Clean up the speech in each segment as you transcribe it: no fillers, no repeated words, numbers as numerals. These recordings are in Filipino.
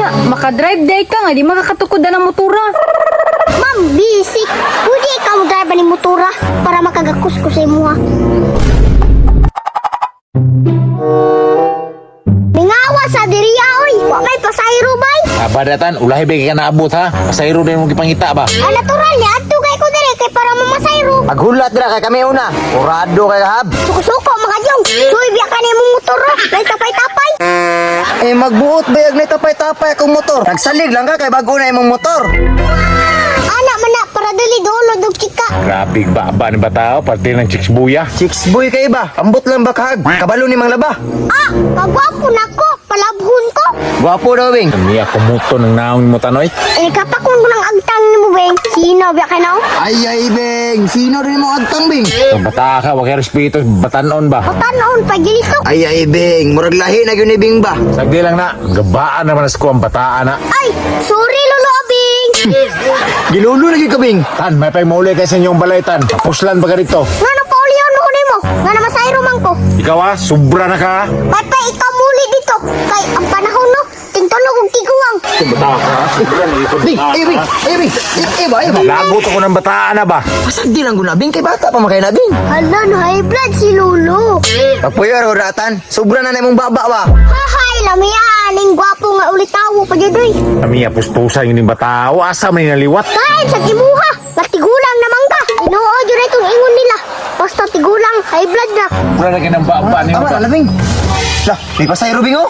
Nya, makadrive day ka nga, di makakatukod na ng motora. Ma'am, basic. Pwede ikaw drive ni motora para makagakus ko sa imo ha. Mingawa sa diriya oy. Wa may pasayro bay. Badatan, ulahi ba ka naabot ha? Pasayro din mong ipangita ba? Ah, natural niya adto kay ko dire kay para mamasayro. Maghulat dira kay kami una. Urado kay kahab. Suko-suko mga jong. Suy biya ka nimo motor. May tapay-tapay. Eh magbuot bayag na tapay-tapay akong motor. Nagsalig lang ka kay bago na imong motor. Anak man na para dali dolo dog chika. Grabe ba ni batao, pati ng chicks buya. Chicks boy kay ba? Ambot lang ba kahag? Kabalo ni mang laba. Ah, kagwapo nako. Palabhon ko. Gwapo daw bing. Kami ako muto ng naong mo tanoy. Eh kapakon ko ng agtang nimo beng. Sino biya ka na? Ay bing. Sino rin mo agtang bing? Kung bata ka, wag kay respeto, batanon ba? Patanon pa dito. Ay bing. Murag lahi na gyud ni bing ba? Sagdi lang na, gabaan naman as ko ang bataan na. Ay, sorry lolo abing. Gilulo lagi ka bing. Tan, may pay mauli kay sa inyong balay tan. Puslan ba ka dito? Nga na paulion mo ko nimo. Nga na masayro man ko. Ikaw ha, sobra na ka ha? Patay ikaw muli dito. Kay ang panahon no. Tingtulog og tiguang. Bata ka, sobra na ito. Bing, bing. Bing. Ba? Lagot ako ng bataan na ba? Pasag di lang guna bing kay bata pa makay na bing. Hala, no high blood si lolo. Kapuyo ra ratan. Sobra na imong baba ba? Hahay, lamian. Ning gwapo nga ulit tawo pa dyan Kami apos-pusan yung batao, asa may naliwat. Kahit sa timuha. Matigulang naman ka. Inuo dyan na itong ingon nila. Basta tigulang, high blood na. Sobra na kinang baba ni Tama na bing. Lah, may pasayro bing oh.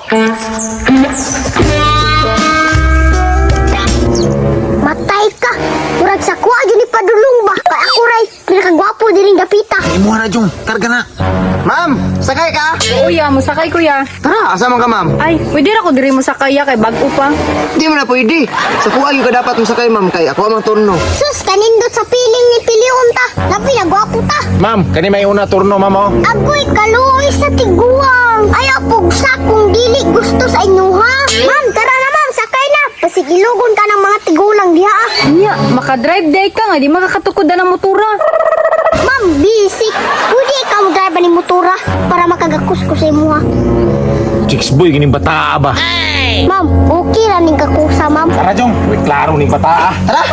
Matay ka. Murag sa kuha dyan ni padulong ba? Kay ako ray. Pinakagwapo din ring dapita. Imuha na Jung, karga na. Ma'am, sakay ka? Kuya, musakay kuya. Tara, asa man ka ma'am? Ay, pwede ra ko diri mo sakay kay bago pa. Di mo na pwede. Sa kuha yung ka dapat mo sakay ma'am kay ako amang turno. Sus, kanindot sa piling ni Pilion ta. Labi na gwapo ta. Ma'am, kani may una turno, ma'am oh. Agoy kaluoy sa tiguang. Ay apugsa kung dili gusto sa inyo ha. Ma'am, tara na ma'am, sakay na. Pasigilugon ka ng mga tigulang diha ah. Nya, makadrive day ka nga, di makakatukod na ng motora. Ma'am, basic. Pwede ikaw drive ni motora para makagakus ko sa imo ha. Chicks boy, gining bata ba? Ma'am, okay ra ning kakusa ma'am. Tara Jung, may klaro ning bata ah. Tara!